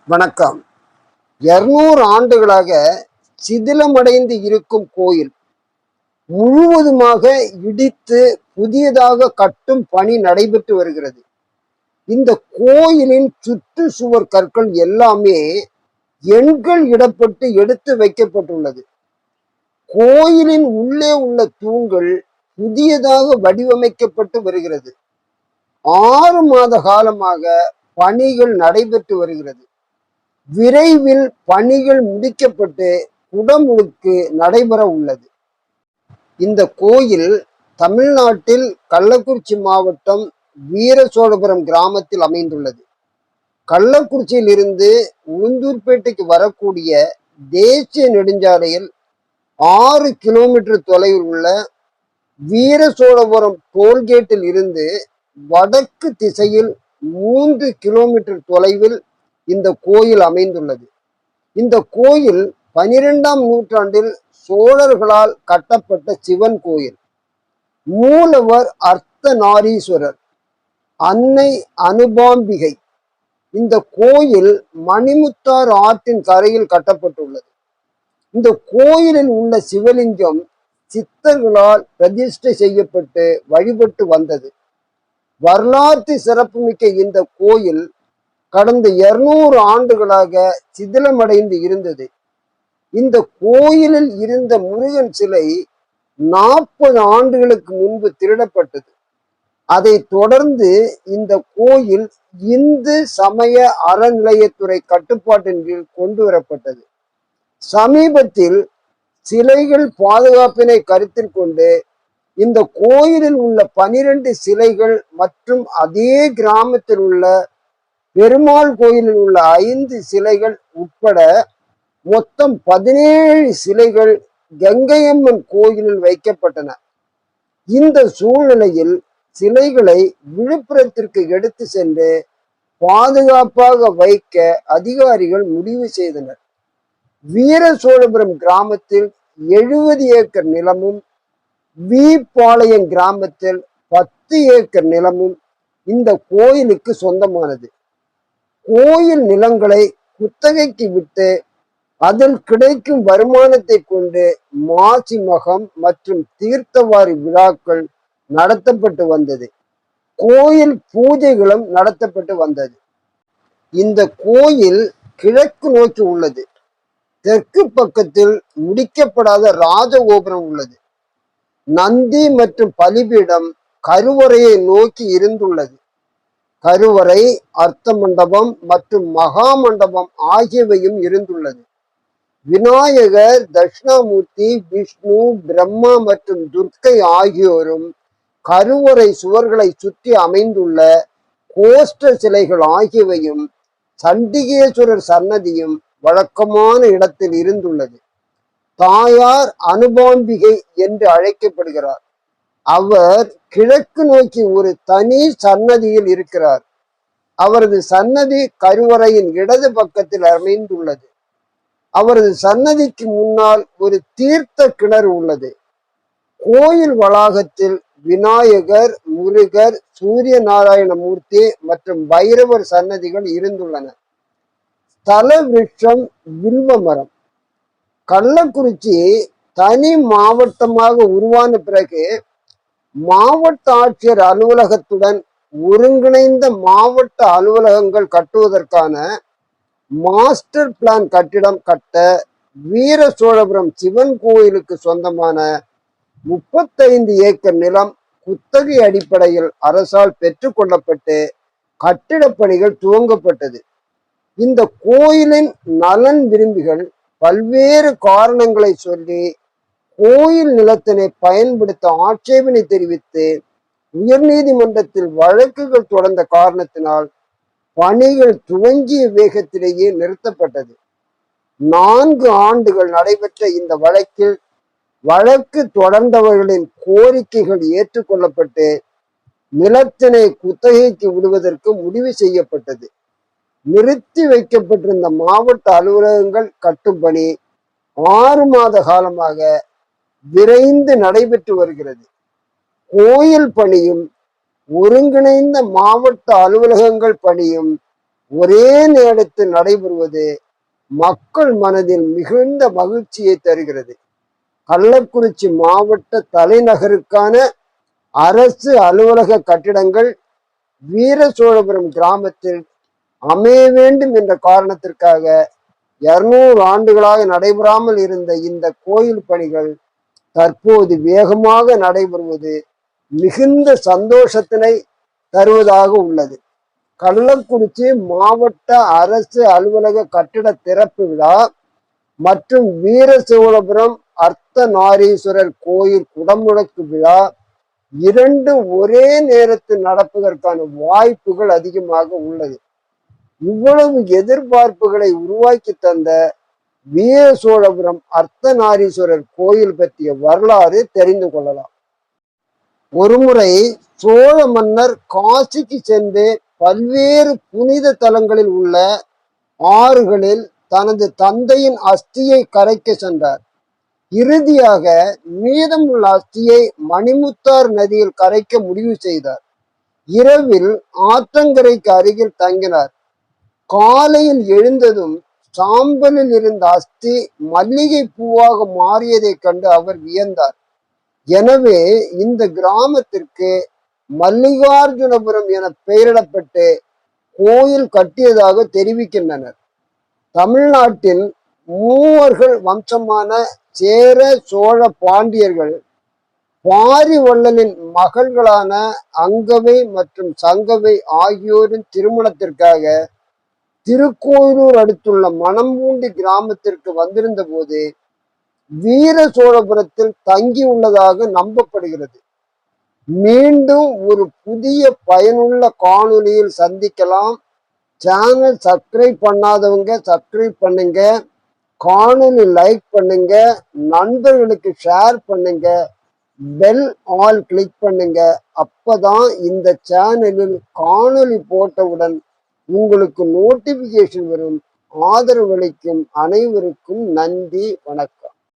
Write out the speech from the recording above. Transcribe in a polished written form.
வணக்கம். 200 ஆண்டுகளாக சிதிலமடைந்து இருக்கும் கோயில் முழுவதுமாக இடித்து புதியதாக கட்டும் பணி நடைபெற்று வருகிறது. இந்த கோயிலின் சுற்றுச்சுவர் கற்கள் எல்லாமே எண்கள் இடப்பட்டு எடுத்து வைக்கப்பட்டுள்ளது. கோயிலின் உள்ளே உள்ள தூண்கள் புதியதாக வடிவமைக்கப்பட்டு வருகிறது. 6 மாத காலமாக பணிகள் நடைபெற்று வருகிறது. விரைவில் பணிகள் முடிக்கப்பட்டு குடமுழுக்கு நடைபெற உள்ளது. இந்த கோயில் தமிழ்நாட்டில் கள்ளக்குறிச்சி மாவட்டம் வீரசோழபுரம் கிராமத்தில் அமைந்துள்ளது. கள்ளக்குறிச்சியில் இருந்து உளுந்தூர்பேட்டைக்கு வரக்கூடிய தேசிய நெடுஞ்சாலையில் 6 கிலோமீட்டர் தொலைவில் உள்ள வீரசோழபுரம் டோல்கேட்டில் இருந்து வடக்கு திசையில் 3 கிலோமீட்டர் தொலைவில் இந்த கோயில் அமைந்துள்ளது. இந்த கோயில் 12ஆம் நூற்றாண்டில் சோழர்களால் கட்டப்பட்ட சிவன் கோயில். மூலவர் அர்த்தநாரீஸ்வரர், அன்னை அனுபாம்பிகை. இந்த கோயில் மணிமுத்தாறு ஆற்றின் கரையில் கட்டப்பட்டுள்ளது. இந்த கோயிலில் உள்ள சிவலிங்கம் சித்தர்களால் பிரதிஷ்டை செய்யப்பட்டு வழிபட்டு வந்தது. வரலாற்று சிறப்புமிக்க இந்த கோயில் கடந்த 200 ஆண்டுகளாக சிதிலமடைந்து இருந்தது. இந்த கோயிலில் இருந்த முருகன் சிலை 40 ஆண்டுகளுக்கு முன்பு திருடப்பட்டது. அதை தொடர்ந்து இந்த கோயில் இந்து சமய அறநிலையத்துறை கட்டுப்பாட்டின் கீழ் கொண்டு வரப்பட்டது. சமீபத்தில் சிலைகள் பாதுகாப்பினை கருத்தில் கொண்டு இந்த கோயிலில் உள்ள 12 சிலைகள் மற்றும் அதே கிராமத்தில் உள்ள பெருமாள் கோயிலில் உள்ள 5 சிலைகள் உட்பட மொத்தம் 17 சிலைகள் கங்கையம்மன் கோயிலில் வைக்கப்பட்டன. இந்த சூழ்நிலையில் சிலைகளை விழுப்புரத்திற்கு எடுத்து சென்று பாதுகாப்பாக வைக்க அதிகாரிகள் முடிவு செய்தனர். வீரசோழபுரம் கிராமத்தில் 70 ஏக்கர் நிலமும், வீப்பாளையம் கிராமத்தில் 10 ஏக்கர் நிலமும் இந்த கோயிலுக்கு சொந்தமானது. கோயில் நிலங்களை குத்தகைக்கு விட்டு அதில் கிடைக்கும் வருமானத்தை கொண்டு மாசி மகம் மற்றும் தீர்த்தவாரி விழாக்கள் நடத்தப்பட்டு வந்தது. கோயில் பூஜைகளும் நடத்தப்பட்டு வந்தது. இந்த கோயில் கிழக்கு நோக்கி உள்ளது. தெற்கு பக்கத்தில் முடிக்கப்படாத ராஜகோபுரம் உள்ளது. நந்தி மற்றும் பலிபீடம் கருவறையை நோக்கி இருந்துள்ளது. கருவறை, அர்த்த மண்டபம் மற்றும் மகா மண்டபம் ஆகியவையும் இருந்துள்ளது. விநாயகர், தட்சிணாமூர்த்தி, விஷ்ணு, பிரம்மா மற்றும் துர்க்கை ஆகியோரும் கருவறை சுவர்களை சுற்றி அமைந்துள்ள கோஷ்ட சிலைகள் ஆகியவையும் சண்டிகேஸ்வரர் சன்னதியும் வழக்கமான இடத்தில் இருந்துள்ளது. தாயார் அனுபாம்பிகை என்று அழைக்கப்படுகிறார். அவர் கிழக்கு நோக்கி ஒரு தனி சன்னதியில் இருக்கிறார். அவரது சன்னதி கருவறையின் இடது பக்கத்தில் அமைந்துள்ளது. அவரது சன்னதிக்கு முன்னால் ஒரு தீர்த்த கிணறு உள்ளது. கோயில் வளாகத்தில் விநாயகர், முருகர், சூரிய நாராயண மூர்த்தி மற்றும் பைரவர் சன்னதிகள் இருந்துள்ளன. ஸ்தல விருட்சம் வில்வ மரம். கள்ளக்குறிச்சி தனி மாவட்டமாக உருவான பிறகு மாவட்ட ஆட்சியர் அலுவலகத்துடன் ஒருங்கிணைந்த மாவட்ட அலுவலகங்கள் கட்டுவதற்கான மாஸ்டர் பிளான் கட்டிடம் கட்ட வீரசோழபுரம் சிவன் கோயிலுக்கு சொந்தமான 35 ஏக்கர் நிலம் குத்தகை அடிப்படையில் அரசால் பெற்றுக்கொள்ளப்பட்டு கட்டிடப் பணிகள் துவங்கப்பட்டது. இந்த கோயிலின் நலன் விரும்பிகள் பல்வேறு காரணங்களை சொல்லி கோயில் நிலத்தினை பயன்படுத்த ஆட்சேபனை தெரிவித்து உயர்நீதிமன்றத்தில் வழக்குகள் தொடர்ந்த காரணத்தினால் பணிகள் துவங்கிய வேகத்திலேயே நிறுத்தப்பட்டது. 4 ஆண்டுகள் நடைபெற்ற இந்த வழக்கில் வழக்கு தொடர்ந்தவர்களின் கோரிக்கைகள் ஏற்றுக்கொள்ளப்பட்டு நிலத்தினை குத்தகைக்கு விடுவதற்கு முடிவு செய்யப்பட்டது. நிறுத்தி வைக்கப்பட்டிருந்த மாவட்ட அலுவலகங்கள் கட்டும் பணி 6 மாத காலமாக விரைந்து நடைபெற்று வருகிறது. கோயில் பணியும் ஒருங்கிணைந்த மாவட்ட அலுவலகங்கள் பணியும் ஒரே நேரத்தில் நடைபெறுவது மக்கள் மனதில் மிகுந்த மகிழ்ச்சியை தருகிறது. கள்ளக்குறிச்சி மாவட்ட தலைநகருக்கான அரசு அலுவலக கட்டிடங்கள் வீர சோழபுரம் கிராமத்தில் அமைய வேண்டும் என்ற காரணத்திற்காக 200 ஆண்டுகளாக நடைபெறாமல் இருந்த இந்த கோயில் பணிகள் தற்போது வேகமாக நடைபெறுவது மிகுந்த சந்தோஷத்தினை தருவதாக உள்ளது. கள்ளக்குறிச்சி மாவட்ட அரசு அலுவலக கட்டிட திறப்பு விழா மற்றும் வீர சோழபுரம் அர்த்தநாரீஸ்வரர் கோயில் குடமுழக்கு விழா இரண்டு ஒரே நேரத்தில் நடப்பதற்கான வாய்ப்புகள் அதிகமாக உள்ளது. இவ்வளவு எதிர்பார்ப்புகளை உருவாக்கி தந்த வீர சோழபுரம் அர்த்தநாரீஸ்வரர் கோயில் பற்றிய வரலாறு தெரிந்து கொள்ளலாம். ஒருமுறை சோழ மன்னர் காசிக்கு சென்று பல்வேறு புனித தலங்களில் உள்ள ஆறுகளில் தனது தந்தையின் அஸ்தியை கரைக்க சென்றார். இறுதியாக மீதமுள்ள அஸ்தியை மணிமுத்தார் நதியில் கரைக்க முடிவு செய்தார். இரவில் ஆற்றங்கரைக்கு அருகில் தங்கினார். காலையில் எழுந்ததும் சாம்பலில் இருந்த அஸ்தி மல்லிகை பூவாக மாறியதை கண்டு அவர் வியந்தார். எனவே இந்த கிராமத்திற்கு மல்லிகார்ஜுனபுரம் என பெயரிடப்பட்டு கோயில் கட்டியதாக தெரிவிக்கின்றனர். தமிழ்நாட்டின் மூவர்கள் வம்சமான சேர சோழ பாண்டியர்கள் பாரிவள்ளலின் மகள்களான அங்கவை மற்றும் சங்கவை ஆகியோரின் திருமணத்திற்காக திருக்கோயிலூர் அடுத்துள்ள மணம்பூண்டி கிராமத்திற்கு வந்திருந்த போது வீர சோழபுரத்தில் தங்கியுள்ளதாக நம்பப்படுகிறது. மீண்டும் ஒரு புதிய பயனுள்ள காணொளியில் சந்திக்கலாம். சேனல் சப்ஸ்கிரைப் பண்ணாதவங்க சப்ஸ்கிரைப் பண்ணுங்க, காணொளி லைக் பண்ணுங்க, நண்பர்களுக்கு ஷேர் பண்ணுங்க, பெல் ஆல் கிளிக் பண்ணுங்க. அப்பதான் இந்த சேனலில் காணொளி போட்டவுடன் உங்களுக்கு நோட்டிபிகேஷன் வரும். ஆதரவளிக்கும் அனைவருக்கும் நன்றி, வணக்கம்.